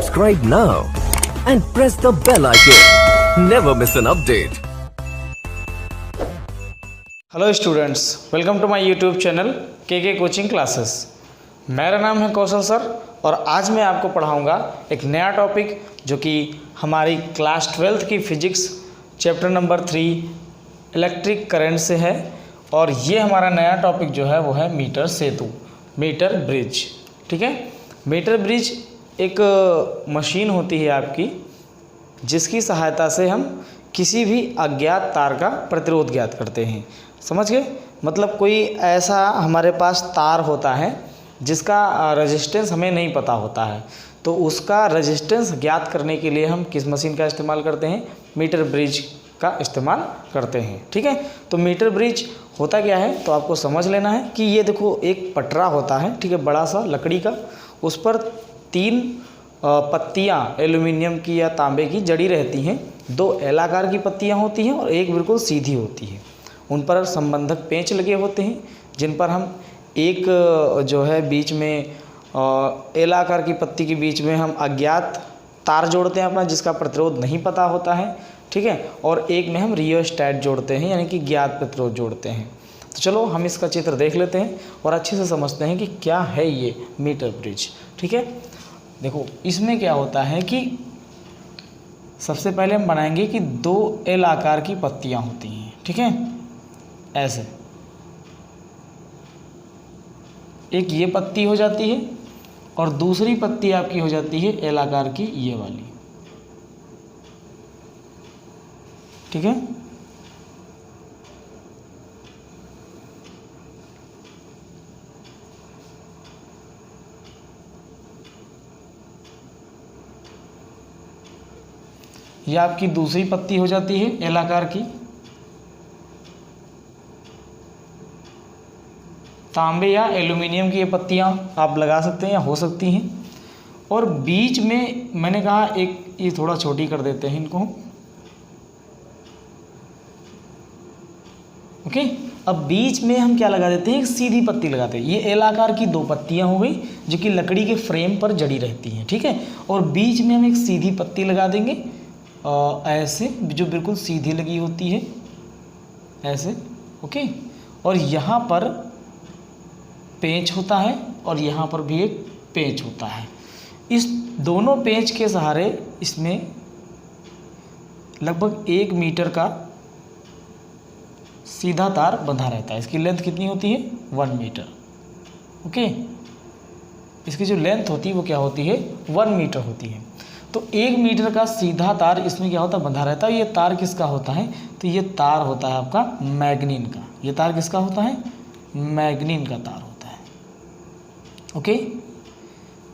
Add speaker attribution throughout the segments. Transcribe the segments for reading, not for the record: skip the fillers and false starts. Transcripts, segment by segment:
Speaker 1: Subscribe now and press the bell icon. Never miss an update.
Speaker 2: Hello students, welcome to my YouTube channel के coaching classes. मेरा नाम है कौशल sir और आज मैं आपको पढ़ाऊंगा एक नया टॉपिक जो कि हमारी क्लास 12th की physics chapter number 3 electric current से है। और ये हमारा नया टॉपिक जो है वो है मीटर सेतु, मीटर ब्रिज। ठीक है, मीटर ब्रिज एक मशीन होती है आपकी जिसकी सहायता से हम किसी भी अज्ञात तार का प्रतिरोध ज्ञात करते हैं। समझ गए? मतलब कोई ऐसा हमारे पास तार होता है जिसका रेजिस्टेंस हमें नहीं पता होता है, तो उसका रेजिस्टेंस ज्ञात करने के लिए हम किस मशीन का इस्तेमाल करते हैं? मीटर ब्रिज का इस्तेमाल करते हैं। ठीक है, तो मीटर ब्रिज होता क्या है तो आपको समझ लेना है कि ये देखो एक पटरा होता है, ठीक है, बड़ा सा लकड़ी का, उस पर 3 पत्तियां एल्युमिनियम की या तांबे की जड़ी रहती हैं। 2 एलाकार की पत्तियां होती हैं और एक बिल्कुल सीधी होती है। उन पर संबंधक पेंच लगे होते हैं जिन पर हम एक जो है बीच में एलाकार की पत्ती के बीच में हम अज्ञात तार जोड़ते हैं अपना, जिसका प्रतिरोध नहीं पता होता है। ठीक है, और एक में हम रियोस्टैट जोड़ते हैं यानी कि ज्ञात प्रतिरोध जोड़ते हैं। तो चलो हम इसका चित्र देख लेते हैं और अच्छे से समझते हैं कि क्या है ये मीटर ब्रिज। ठीक है, देखो इसमें क्या होता है कि सबसे पहले हम बनाएंगे कि 2 एल आकार की पत्तियां होती हैं। ठीक है, ऐसे एक ये पत्ती हो जाती है और दूसरी पत्ती आपकी हो जाती है एल आकार की ये वाली। ठीक है, ये आपकी दूसरी पत्ती हो जाती है एल आकार की। तांबे या एल्युमिनियम की ये पत्तियां आप लगा सकते हैं या हो सकती हैं। और बीच में मैंने कहा एक ये थोड़ा छोटी कर देते हैं इनको। ओके, अब बीच में हम क्या लगा देते हैं? एक सीधी पत्ती लगाते हैं। ये एल आकार की 2 पत्तियां हो गई जो कि लकड़ी के फ्रेम पर जड़ी रहती हैं। ठीक है, और बीच में हम एक सीधी पत्ती लगा देंगे ऐसे, जो बिल्कुल सीधी लगी होती है ऐसे। ओके, और यहाँ पर पेंच होता है और यहाँ पर भी एक पेंच होता है। इस दोनों पेंच के सहारे इसमें लगभग 1 मीटर का सीधा तार बंधा रहता है। इसकी लेंथ कितनी होती है? 1 मीटर। ओके, इसकी जो लेंथ होती है वो क्या होती है? 1 मीटर होती है। तो 1 मीटर का सीधा तार इसमें क्या होता है? बंधा रहता है। ये तार किसका होता है? तो ये तार होता है आपका मैग्नीन का। ये तार किसका होता है? मैग्नीन का तार होता है। ओके,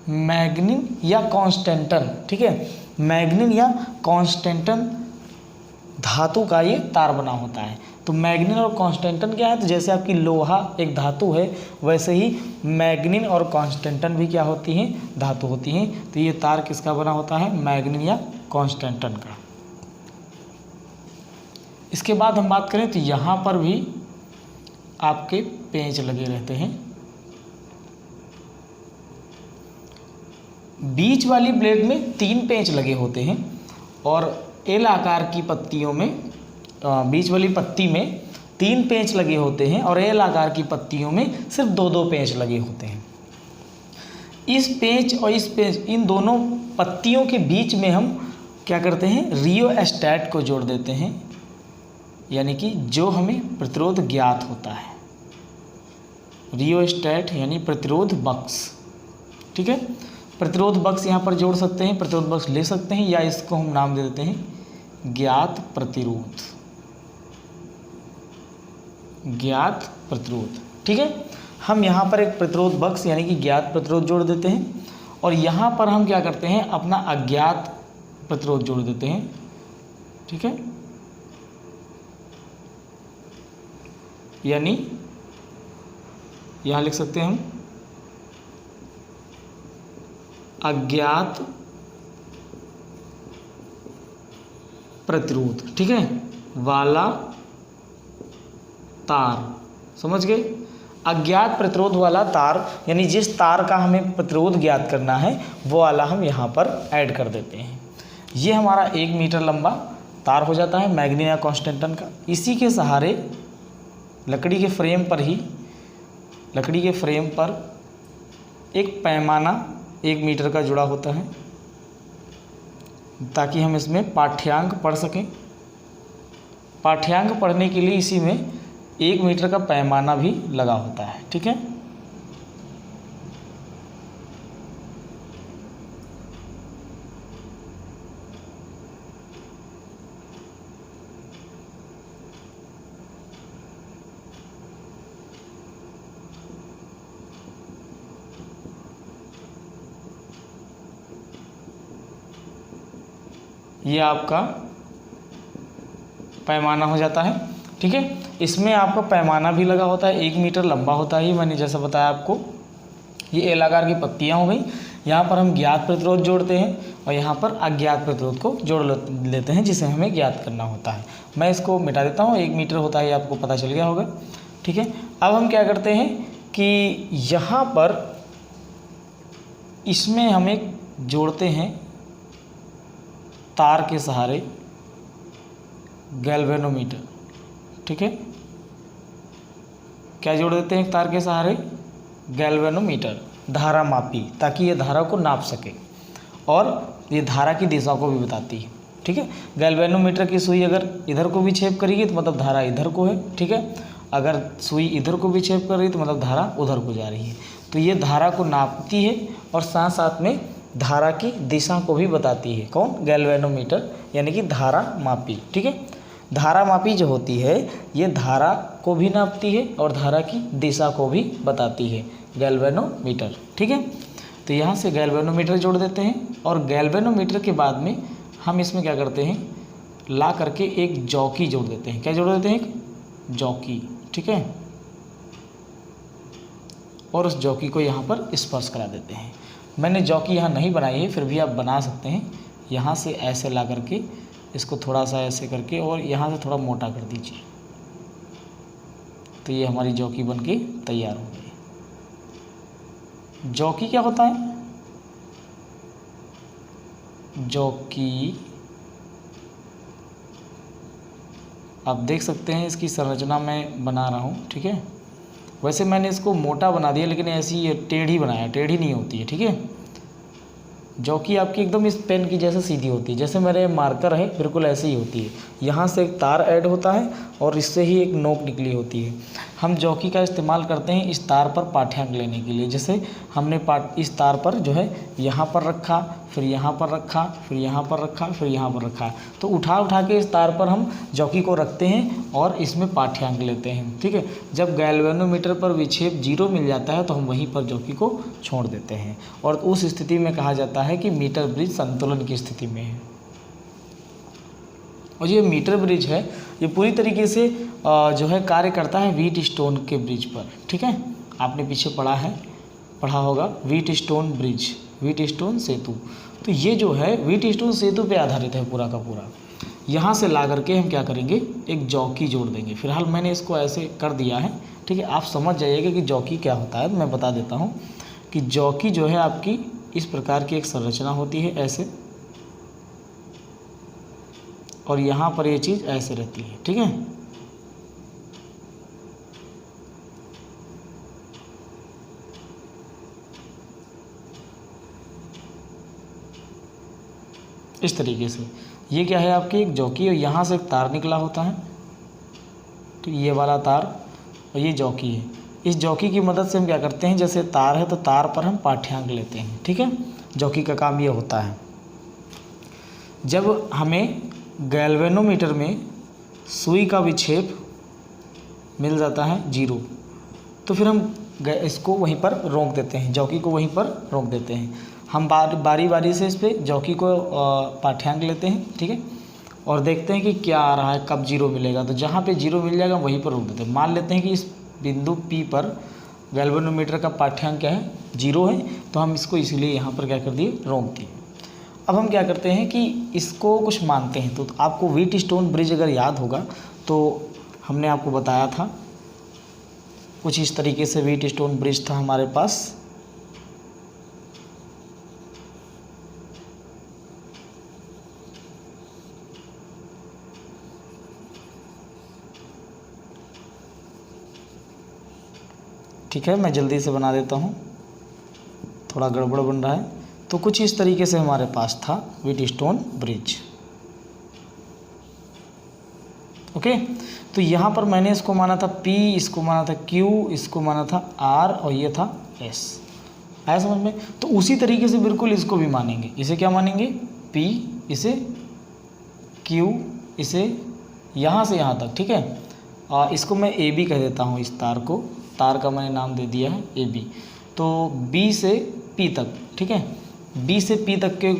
Speaker 2: मैग्नीन या कॉन्स्टेंटन। ठीक है, मैग्नीन या कॉन्स्टेंटन धातु का ये तार बना होता है। तो मैग्नीन और कॉन्स्टेंटन क्या है? तो जैसे आपकी लोहा एक धातु है, वैसे ही मैग्नीन और कॉन्स्टेंटन भी क्या होती हैं? धातु होती हैं। तो ये तार किसका बना होता है? मैग्नीन या कॉन्स्टेंटन का। इसके बाद हम बात करें तो यहाँ पर भी आपके पेंच लगे रहते हैं। बीच वाली ब्लेड में 3 पेंच लगे होते हैं और एल आकार की पत्तियों में बीच वाली पत्ती में 3 पेंच लगे होते हैं और एल आकार की पत्तियों में सिर्फ 2-2 पेंच लगे होते हैं। इस पेंच और इस पेंच, इन दोनों पत्तियों के बीच में हम क्या करते हैं? रियोस्टैट को जोड़ देते हैं, यानी कि जो हमें प्रतिरोध ज्ञात होता है। रियोस्टैट यानी प्रतिरोध बक्स। ठीक है, प्रतिरोध बक्स यहाँ पर जोड़ सकते हैं, प्रतिरोध बक्स ले सकते हैं, या इसको हम नाम दे देते हैं ज्ञात प्रतिरोध। ज्ञात प्रतिरोध। ठीक है, हम यहाँ पर एक प्रतिरोध बक्स यानी कि ज्ञात प्रतिरोध जोड़ देते हैं और यहाँ पर हम क्या करते हैं? अपना अज्ञात प्रतिरोध जोड़ देते हैं। ठीक है, यानी यहाँ लिख सकते हैं हम अज्ञात प्रतिरोध। ठीक है, वाला तार। समझ गए? अज्ञात प्रतिरोध वाला तार, यानी जिस तार का हमें प्रतिरोध ज्ञात करना है वो वाला हम यहाँ पर ऐड कर देते हैं। ये हमारा 1 मीटर लंबा तार हो जाता है मैग्नीना कांस्टेंटन का। इसी के सहारे लकड़ी के फ्रेम पर एक पैमाना 1 मीटर का जुड़ा होता है ताकि हम इसमें पाठ्यांक पढ़ सकें। पाठ्यांक पढ़ने के लिए इसी में 1 मीटर का पैमाना भी लगा होता है। ठीक है, ये आपका पैमाना हो जाता है। ठीक है, इसमें आपका पैमाना भी लगा होता है, 1 मीटर लंबा होता है। ये मैंने जैसा बताया आपको, ये एल आकार की पत्तियाँ हो गई। यहाँ पर हम ज्ञात प्रतिरोध जोड़ते हैं और यहाँ पर अज्ञात प्रतिरोध को जोड़ लेते हैं जिसे हमें ज्ञात करना होता है। मैं इसको मिटा देता हूँ, 1 मीटर होता है, ये आपको पता चल गया होगा। ठीक है, अब हम क्या करते हैं कि यहाँ पर इसमें हम एक जोड़ते हैं तार के सहारे गैल्वेनोमीटर। ठीक है, क्या जोड़ देते हैं तार के सहारे? गैल्वेनोमीटर, धारा मापी, ताकि ये धारा को नाप सके और ये धारा की दिशा को भी बताती है। ठीक है, गैल्वेनोमीटर की सुई अगर इधर को भी छेद करेगी तो मतलब धारा इधर को है। ठीक है, अगर सुई इधर को भी छेद कर रही है तो मतलब धारा उधर को जा रही है। तो ये धारा को नापती है और साथ साथ में धारा की दिशा को भी बताती है। कौन? गैल्वेनोमीटर, यानी कि धारा मापी। ठीक है, धारा मापी जो होती है ये धारा को भी नापती है और धारा की दिशा को भी बताती है, गैल्वेनोमीटर। ठीक है, तो यहाँ से गैल्वेनोमीटर जोड़ देते हैं और गैल्वेनोमीटर के बाद में हम इसमें क्या करते हैं, ला करके एक जॉकी जोड़ देते हैं। क्या जोड़ देते हैं? एक जॉकी। ठीक है, और उस जॉकी को यहाँ पर स्पर्श करा देते हैं। मैंने जॉकी यहाँ नहीं बनाई है, फिर भी आप बना सकते हैं। यहाँ से ऐसे ला करके इसको थोड़ा सा ऐसे करके और यहाँ से थोड़ा मोटा कर दीजिए, तो ये हमारी जॉकी बन के तैयार हो गई। जॉकी क्या होता है? जॉकी आप देख सकते हैं, इसकी संरचना मैं बना रहा हूँ। ठीक है, वैसे मैंने इसको मोटा बना दिया, लेकिन ऐसी ये टेढ़ी बनाया, टेढ़ी नहीं होती है। ठीक है, जॉकी आपकी एकदम इस पेन की जैसे सीधी होती है, जैसे मेरे मार्कर है बिल्कुल ऐसे ही होती है। यहाँ से एक तार ऐड होता है और इससे ही एक नोक निकली होती है। हम जॉकी का इस्तेमाल करते हैं इस तार पर पाठ्यांक लेने के लिए। जैसे हमने इस तार पर जो है यहाँ पर रखा, फिर यहाँ पर रखा, फिर यहाँ पर रखा, फिर यहाँ पर रखा, तो उठा उठा के इस तार पर हम जॉकी को रखते हैं और इसमें पाठ्यांक लेते हैं। ठीक है, जब गैल्वेनोमीटर पर विक्षेप 0 मिल जाता है तो हम वहीं पर जॉकी को छोड़ देते हैं और उस स्थिति में कहा जाता है कि मीटर ब्रिज संतुलन की स्थिति में है। और ये मीटर ब्रिज है, ये पूरी तरीके से जो है कार्य करता है व्हीट स्टोन के ब्रिज पर। ठीक है, आपने पीछे पढ़ा होगा Wheatstone bridge, Wheatstone सेतु। तो ये जो है व्हीट स्टोन सेतु पे आधारित है पूरा का पूरा। यहाँ से ला करके हम क्या करेंगे, एक जॉकी जोड़ देंगे। फिलहाल मैंने इसको ऐसे कर दिया है। ठीक है, आप समझ जाइएगा कि जॉकी क्या होता है। मैं बता देता हूँ कि जॉकी जो है आपकी इस प्रकार की एक संरचना होती है ऐसे, और यहाँ पर ये चीज़ ऐसे रहती है। ठीक है, इस तरीके से। ये क्या है आपकी एक जॉकी, और यहाँ से एक तार निकला होता है। ठीक, ये वाला तार और ये जॉकी है। इस जॉकी की मदद से हम क्या करते हैं, जैसे तार है तो तार पर हम पाठ्यांक लेते हैं। ठीक है, जॉकी का काम ये होता है। जब हमें गैल्वेनोमीटर में सुई का विक्षेप मिल जाता है 0, तो फिर हम इसको वहीं पर रोक देते हैं, जॉकी को वहीं पर रोक देते हैं। हम बारी बारी से इस पर जॉकी को पाठ्यांक लेते हैं। ठीक है, और देखते हैं कि क्या आ रहा है, कब 0 मिलेगा। तो जहाँ पे 0 मिल जाएगा वहीं पर रोक देते हैं। मान लेते हैं कि इस बिंदु P पर गैल्वेनोमीटर का पाठ्यांक क्या है, 0 है, तो हम इसको इसीलिए यहाँ पर क्या कर दिए, रोक दिए। अब हम क्या करते हैं कि इसको कुछ मानते हैं। तो आपको व्हीट स्टोन ब्रिज अगर याद होगा तो हमने आपको बताया था कुछ इस तरीके से व्हीटस्टोन ब्रिज था हमारे पास। ठीक है, मैं जल्दी से बना देता हूँ, थोड़ा गड़बड़ बन रहा है। तो कुछ इस तरीके से हमारे पास था व्हीटस्टोन ब्रिज। ओके, तो यहाँ पर मैंने इसको माना था P, इसको माना था Q, इसको माना था R और ये था S। आया समझ में? तो उसी तरीके से बिल्कुल इसको भी मानेंगे। इसे क्या मानेंगे? P, इसे Q, इसे यहाँ से यहाँ तक। ठीक है, इसको मैं AB कह देता हूँ। इस तार को, तार का मैंने नाम दे दिया है AB। तो B से P तक, ठीक है, B से P तक के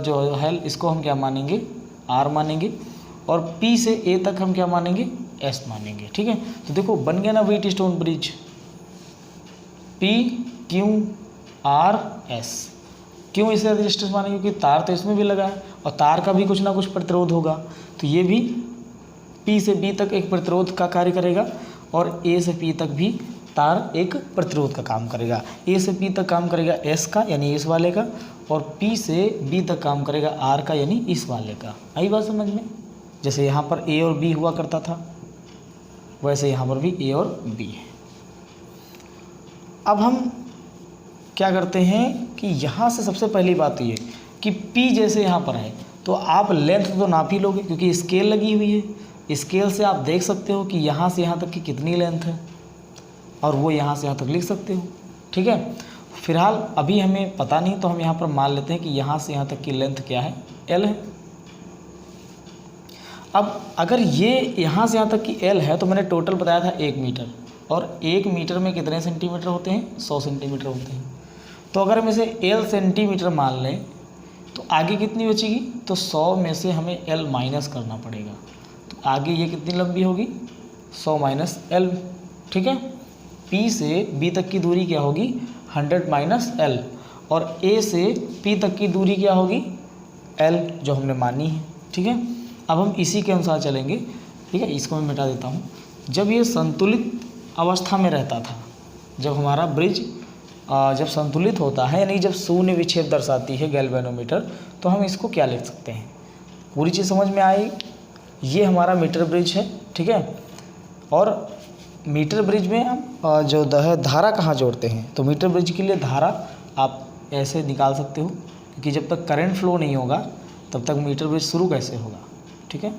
Speaker 2: जो है इसको हम क्या मानेंगे? R मानेंगे। और P से A तक हम क्या मानेंगे? S मानेंगे। ठीक है, तो देखो बन गया ना Wheatstone bridge. P, Q, R, S। क्यों इसे रेजिस्टेंस मानेंगे? क्योंकि तार तो इसमें भी लगा है और तार का भी कुछ ना कुछ प्रतिरोध होगा। तो ये भी P से B तक एक प्रतिरोध का कार्य करेगा और A से P तक भी तार एक प्रतिरोध का काम करेगा। A से P तक काम करेगा S का, यानी इस वाले का, और P से B तक काम करेगा R का, यानी इस वाले का। आई बात समझ में? जैसे यहाँ पर A और B हुआ करता था, वैसे यहाँ पर भी A और B है। अब हम क्या करते हैं कि यहाँ से सबसे पहली बात ये कि P जैसे यहाँ पर है तो आप लेंथ तो नाप ही लोगे, क्योंकि स्केल लगी हुई है। स्केल से आप देख सकते हो कि यहाँ से यहाँ तक की कितनी लेंथ है, और वो यहाँ से यहाँ तक लिख सकते हो। ठीक है, फिलहाल अभी हमें पता नहीं, तो हम यहाँ पर मान लेते हैं कि यहाँ से यहाँ तक की लेंथ क्या है? L है। अब अगर ये यहाँ से यहाँ तक की L है तो मैंने टोटल बताया था 1 मीटर, और 1 मीटर में कितने सेंटीमीटर होते हैं? 100 सेंटीमीटर होते हैं। तो अगर हम इसे L सेंटीमीटर मान लें तो आगे कितनी बचेगी? तो 100 में से हमें L माइनस करना पड़ेगा। तो आगे ये कितनी लंबी होगी? 100 माइनस L। ठीक है, P से B तक की दूरी क्या होगी? 100 माइनस L। और A से P तक की दूरी क्या होगी? L, जो हमने मानी है। ठीक है, अब हम इसी के अनुसार चलेंगे। ठीक है, इसको मैं मिटा देता हूँ। जब ये संतुलित अवस्था में रहता था, जब हमारा ब्रिज जब संतुलित होता है, यानी जब शून्य विक्षेप दर्शाती है गैल्वेनोमीटर, तो हम इसको क्या लिख सकते हैं? पूरी चीज़ समझ में आई? ये हमारा मीटर ब्रिज है। ठीक है, और मीटर ब्रिज में हम जो है धारा कहाँ जोड़ते हैं? तो मीटर ब्रिज के लिए धारा आप ऐसे निकाल सकते हो, क्योंकि जब तक करंट फ्लो नहीं होगा तब तक मीटर ब्रिज शुरू कैसे होगा? ठीक है,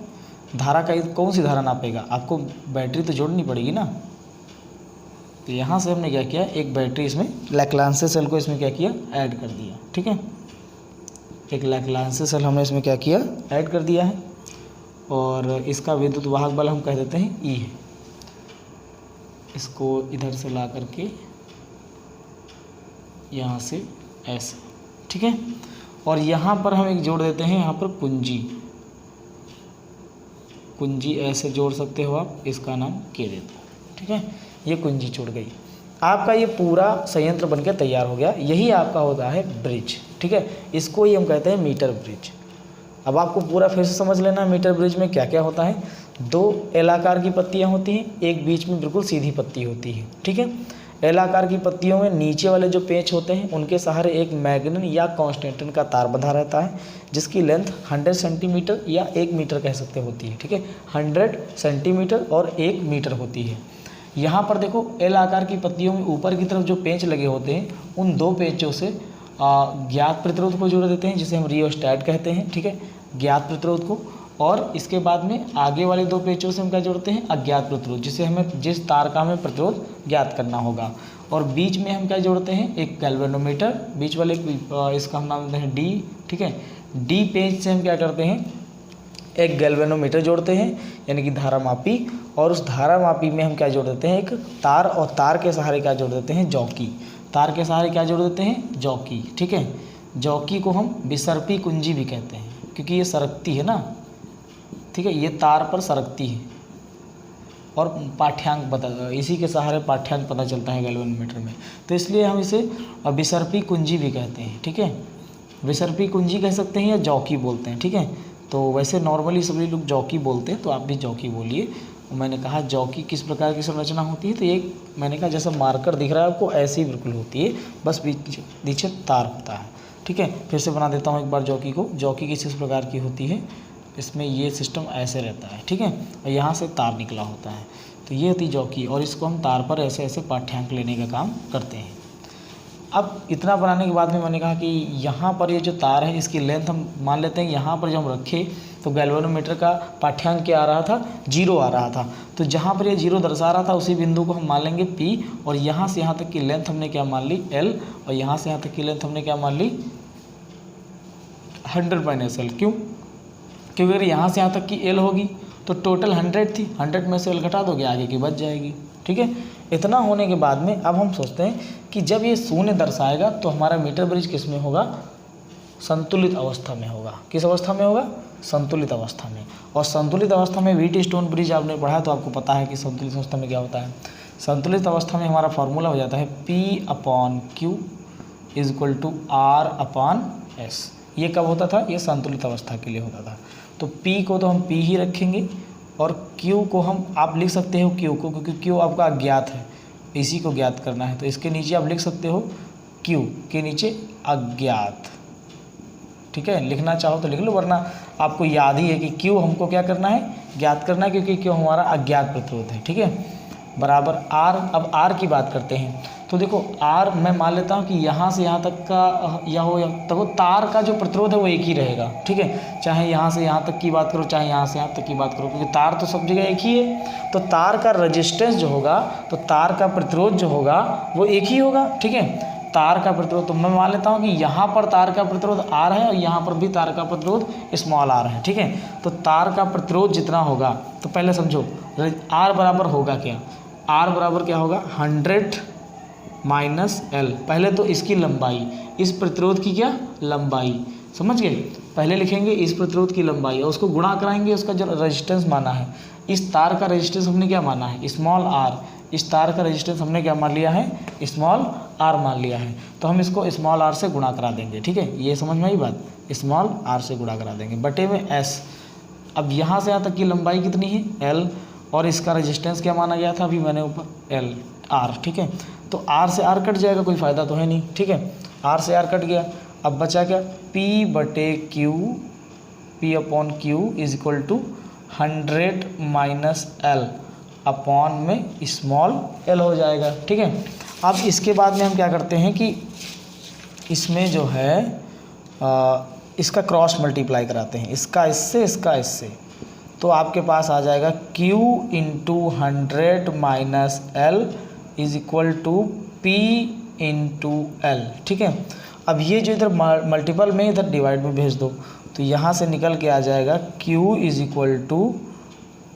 Speaker 2: धारा का कौन सी धारा नापेगा? आपको बैटरी तो जोड़नी पड़ेगी ना। तो यहाँ से हमने क्या किया? एक बैटरी इसमें, लैप्लासियन सेल को इसमें क्या किया? ऐड कर दिया। ठीक है, एक लैप्लासियन सेल हमने इसमें क्या किया? ऐड कर दिया है, और इसका विद्युत वाहक बल हम कह देते हैं E है। इसको इधर से ला करके यहाँ से ऐसे। ठीक है, और यहाँ पर हम एक जोड़ देते हैं, यहाँ पर कुंजी। कुंजी ऐसे जोड़ सकते हो आप, इसका नाम K देते हो। ठीक है, ये कुंजी जुड़ गई। आपका ये पूरा संयंत्र बनके तैयार हो गया। यही आपका होता है ब्रिज। ठीक है, इसको ही हम कहते हैं मीटर ब्रिज। अब आपको पूरा फिर से समझ लेना, मीटर ब्रिज में क्या क्या होता है। 2 एल आकार की पत्तियां होती हैं, एक बीच में बिल्कुल सीधी पत्ती होती है। ठीक है, एल आकार की पत्तियों में नीचे वाले जो पेच होते हैं उनके सहारे एक मैग्नन या कॉन्स्टेंटन का तार बंधा रहता है, जिसकी लेंथ 100 सेंटीमीटर या 1 मीटर कह सकते होती है। ठीक है, 100 सेंटीमीटर और 1 मीटर होती है। यहाँ पर देखो, एल आकार की पत्तियों में ऊपर की तरफ जो पेच लगे होते हैं, उन 2 पेचों से ज्ञात प्रतिरोध को जोड़ देते हैं, जिसे हम रियोस्टैट कहते हैं। ठीक है, ज्ञात प्रतिरोध को, और इसके बाद में आगे वाले 2 पेचों से हम क्या जोड़ते हैं? अज्ञात प्रतिरोध, जिसे हमें जिस तार का हमें प्रतिरोध ज्ञात करना होगा। और बीच में हम क्या जोड़ते हैं? एक गैल्वेनोमीटर, बीच वाले इसका हम नाम देते हैं D। ठीक है, D पेज से हम क्या करते हैं? एक गैल्वेनोमीटर जोड़ते हैं, यानी कि धारा मापी, और उस धारा मापी में हम क्या जोड़ देते हैं? एक तार, और तार के सहारे क्या जोड़ देते हैं? जॉकी। तार के सहारे क्या जोड़ देते हैं? जॉकी। ठीक है, जॉकी को हम विसर्पी कुंजी भी कहते हैं, क्योंकि ये सरकती है ना। ठीक है, ये तार पर सरकती है, और पाठ्यांक पता, इसी के सहारे पाठ्यांक पता चलता है गैल्वेनोमीटर में, तो इसलिए हम इसे विसर्पी कुंजी भी कहते हैं। ठीक है, विसर्पी कुंजी कह सकते हैं या जॉकी बोलते हैं। ठीक है, तो वैसे नॉर्मली सभी लोग जॉकी बोलते हैं, तो आप भी जॉकी बोलिए। मैंने कहा जॉकी किस प्रकार की संरचना होती है, तो ये मैंने कहा जैसा मार्कर दिख रहा है आपको ऐसी बिल्कुल होती है, बस बीच नीचे तार होता है। ठीक है, फिर से बना देता हूँ एक बार जॉकी को। जॉकी किस प्रकार की होती है, इसमें ये सिस्टम ऐसे रहता है। ठीक है, और यहाँ से तार निकला होता है, तो ये होती जॉकी, और इसको हम तार पर ऐसे ऐसे पाठ्यांक लेने का काम करते हैं। अब इतना बनाने के बाद में मैंने कहा कि यहाँ पर ये जो तार है इसकी लेंथ हम मान लेते हैं, यहाँ पर जब हम रखे तो गैल्वेनोमीटर का पाठ्यांक क्या आ रहा था, 0 आ रहा था। तो जहाँ पर ये 0 दर्शा रहा था उसी बिंदु को हम मान लेंगे P, और यहाँ से यहाँ तक की लेंथ हमने क्या मान ली, L, और यहाँ से यहाँ तक की लेंथ हमने क्या मान ली, 100/L। क्यों? क्योंकि अगर यहाँ से यहाँ तक की L होगी तो टोटल 100 थी, 100 में से L घटा दोगे आगे की बच जाएगी। ठीक है, इतना होने के बाद में अब हम सोचते हैं कि जब ये शून्य दर्शाएगा तो हमारा मीटर ब्रिज किस में होगा, संतुलित अवस्था में होगा। किस अवस्था में होगा, संतुलित अवस्था में। और संतुलित अवस्था में व्हीटस्टोन ब्रिज आपने पढ़ा तो आपको पता है कि संतुलित अवस्था में क्या होता है। संतुलित अवस्था में हमारा फॉर्मूला हो जाता है P/Q = R/S। ये कब होता था, ये संतुलित अवस्था के लिए होता था। तो P को तो हम P ही रखेंगे, और Q को हम आप लिख सकते हो Q को, क्योंकि Q आपका अज्ञात है, इसी को ज्ञात करना है। तो इसके नीचे आप लिख सकते हो Q के नीचे अज्ञात। ठीक है, लिखना चाहो तो लिख लो, वरना आपको याद ही है कि Q हमको क्या करना है, ज्ञात करना है, क्योंकि Q हमारा अज्ञात प्रतिरोध है। ठीक है, बराबर R। अब R की बात करते हैं, तो देखो R मैं मान लेता हूँ कि यहाँ से यहाँ तक का या हो, तो तार का जो प्रतिरोध है वो एक ही रहेगा। ठीक है, चाहे यहाँ से यहाँ तक की बात करो, चाहे यहाँ से यहाँ तक की बात करो, क्योंकि तार तो सब जगह एक ही है। तो तार का रेजिस्टेंस जो होगा, तो तार का प्रतिरोध जो होगा वो एक ही होगा। ठीक है, तार का प्रतिरोध, तो मैं मान लेता हूँ कि यहाँ पर तार का प्रतिरोध R है और यहाँ पर भी तार का प्रतिरोध r है। ठीक है, तो तार का प्रतिरोध जितना होगा, तो पहले समझो R बराबर होगा क्या, R बराबर क्या होगा, 100 - L। पहले तो इसकी लंबाई, इस प्रतिरोध की क्या लंबाई, समझ गए। पहले लिखेंगे इस प्रतिरोध की लंबाई और उसको गुणा कराएंगे उसका जो रेजिस्टेंस माना है। इस तार का रेजिस्टेंस हमने क्या माना है, r। इस तार का रेजिस्टेंस हमने क्या मान लिया है, r मान लिया है। तो हम इसको r से गुणा करा देंगे। ठीक है, ये समझ में आई बात, r से गुणा करा देंगे बटे में s। अब यहाँ से यहाँ तक की लंबाई कितनी है, L, और इसका रेजिस्टेंस क्या माना गया था अभी मैंने ऊपर, R। ठीक है, तो R से R कट जाएगा, कोई फ़ायदा तो है नहीं। ठीक है, R से R कट गया, अब बचा क्या, P/Q = 100 - L अपॉन में l हो जाएगा। ठीक है, अब इसके बाद में हम क्या करते हैं कि इसमें जो है इसका क्रॉस मल्टीप्लाई कराते हैं, इसका इससे, इसका इससे, तो आपके पास आ जाएगा Q × 100 - L = P × L। ठीक है, अब ये जो इधर मल्टीपल में इधर डिवाइड में भेज दो, तो यहाँ से निकल के आ जाएगा Q =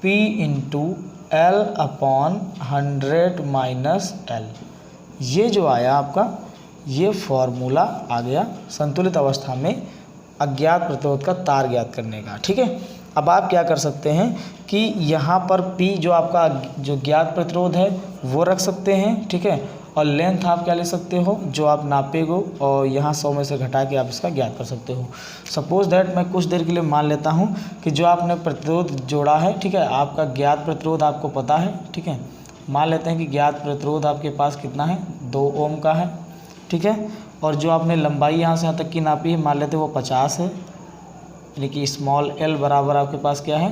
Speaker 2: P × L upon 100 - L। ये जो आया आपका, ये फॉर्मूला आ गया संतुलित अवस्था में अज्ञात प्रतिरोध का तार ज्ञात करने का। ठीक है, अब आप क्या कर सकते हैं कि यहाँ पर P जो आपका जो ज्ञात प्रतिरोध है वो रख सकते हैं। ठीक है, और लेंथ आप क्या ले सकते हो, जो आप नापेगो, और यहाँ 100 में से घटा के आप इसका ज्ञात कर सकते हो। सपोज दैट मैं कुछ देर के लिए मान लेता हूँ कि जो आपने प्रतिरोध जोड़ा है, ठीक है, आपका ज्ञात प्रतिरोध आपको पता है। ठीक है, मान लेते हैं कि ज्ञात प्रतिरोध आपके पास कितना है, 2 ओम का है। ठीक है, और जो आपने लंबाई यहाँ से यहाँ तक की नापी है, मान लेते हैं वो 50 है, यानी कि l बराबर आपके पास क्या है,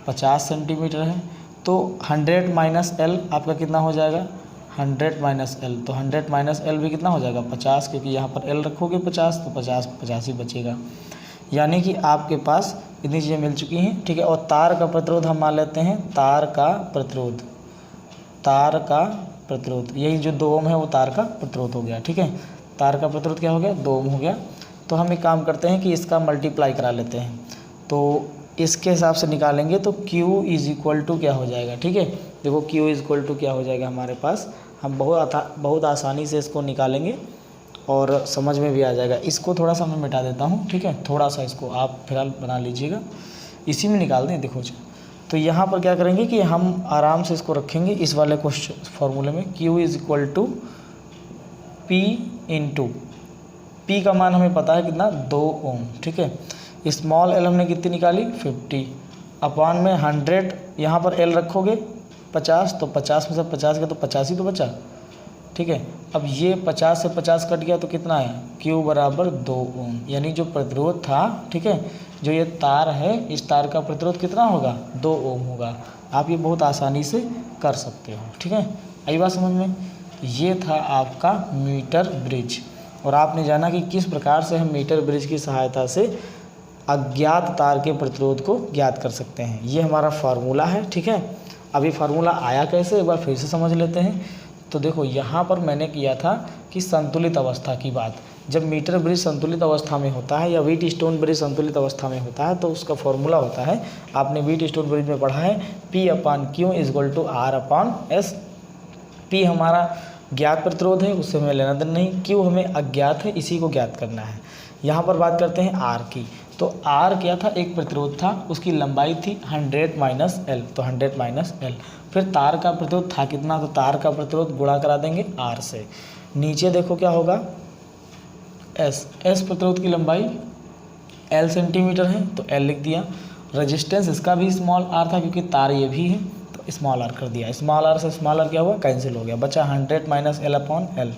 Speaker 2: 50 सेंटीमीटर है। तो 100 - L आपका कितना हो जाएगा, 100 - L। तो 100 - L भी कितना हो जाएगा, 50, क्योंकि यहाँ पर L रखोगे 50 तो 50 ही बचेगा। यानी कि आपके पास इतनी चीज़ें मिल चुकी हैं। ठीक है, और तार का प्रतिरोध हम मान लेते हैं, तार का प्रतिरोध यही जो 2 ओम है वो तार का प्रतिरोध हो गया। ठीक है, तार का प्रतिरोध क्या हो गया, 2 ओम हो गया। तो हम एक काम करते हैं कि इसका मल्टीप्लाई करा लेते हैं, तो इसके हिसाब से निकालेंगे तो Q = क्या हो जाएगा। ठीक है, देखो Q = क्या हो जाएगा हमारे पास, हम बहुत आसानी से इसको निकालेंगे और समझ में भी आ जाएगा। इसको थोड़ा सा मैं मिटा देता हूँ। ठीक है, थोड़ा सा इसको आप फिलहाल बना लीजिएगा, इसी में निकाल दें। देखो जी, तो यहाँ पर क्या करेंगे कि हम आराम से इसको रखेंगे इस वाले क्वेश्चन फॉर्मूले में, Q = P × P का मान हमें पता है कितना, 2 ओम। ठीक है, l हमने कितनी निकाली, 50 अपॉन में 100 यहाँ पर एल रखोगे 50, तो 50 में से 50 गया तो 50 ही तो बचा, ठीक है। अब ये 50 से 50 कट गया तो कितना है, Q बराबर 2 ओम, यानी जो प्रतिरोध था, ठीक है, जो ये तार है, इस तार का प्रतिरोध कितना होगा, 2 ओम होगा। आप ये बहुत आसानी से कर सकते हो, ठीक है। आई बात समझ में। ये था आपका मीटर ब्रिज, और आपने जाना कि किस प्रकार से हम मीटर ब्रिज की सहायता से अज्ञात तार के प्रतिरोध को ज्ञात कर सकते हैं। ये हमारा फार्मूला है, ठीक है। अभी फार्मूला आया कैसे, एक बार फिर से समझ लेते हैं। तो देखो यहाँ पर मैंने किया था कि संतुलित अवस्था की बात, जब मीटर ब्रिज संतुलित अवस्था में होता है या व्हीट स्टोन ब्रिज संतुलित अवस्था में होता है तो उसका फॉर्मूला होता है, आपने व्हीट स्टोन ब्रिज में पढ़ा है, P/Q = R/S। P हमारा ज्ञात प्रतिरोध है, उससे हमें लेना देना नहीं, Q हमें अज्ञात है, इसी को ज्ञात करना है। यहाँ पर बात करते हैं R की, तो R क्या था, एक प्रतिरोध था, उसकी लंबाई थी 100 - L, तो 100 - L। फिर तार का प्रतिरोध था कितना, तो तार का प्रतिरोध गुणा करा देंगे R से। नीचे देखो क्या होगा, S प्रतिरोध की लंबाई L सेंटीमीटर है, तो L लिख दिया। रेजिस्टेंस इसका भी स्मॉल r था क्योंकि तार ये भी है, तो स्मॉल r कर दिया। स्मॉल r से स्मॉल r क्या हुआ, कैंसिल हो गया, बचा 100 - L/L।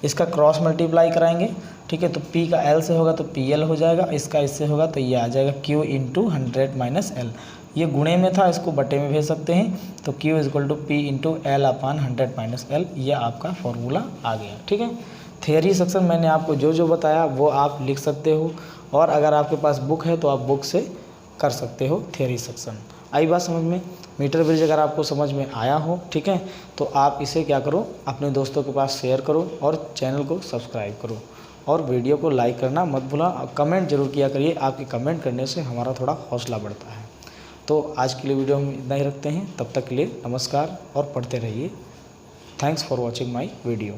Speaker 2: इसका क्रॉस मल्टीप्लाई कराएंगे, ठीक है, तो P का L से होगा तो PL हो जाएगा, इसका इससे होगा तो ये आ जाएगा Q × 100 - L। ये गुणे में था, इसको बटे में भेज सकते हैं, तो Q = P × L/100 - L। ये आपका फॉर्मूला आ गया, ठीक है। थियरी सेक्शन मैंने आपको जो जो बताया वो आप लिख सकते हो, और अगर आपके पास बुक है तो आप बुक से कर सकते हो थियरी सेक्शन। आई बात समझ में। मीटर ब्रिज अगर आपको समझ में आया हो, ठीक है, तो आप इसे क्या करो, अपने दोस्तों के पास शेयर करो और चैनल को सब्सक्राइब करो, और वीडियो को लाइक करना मत भूला, कमेंट जरूर किया करिए, आपके कमेंट करने से हमारा थोड़ा हौसला बढ़ता है। तो आज के लिए वीडियो हम इतना ही रखते हैं, तब तक के लिए नमस्कार और पढ़ते रहिए। Thanks for watching my video.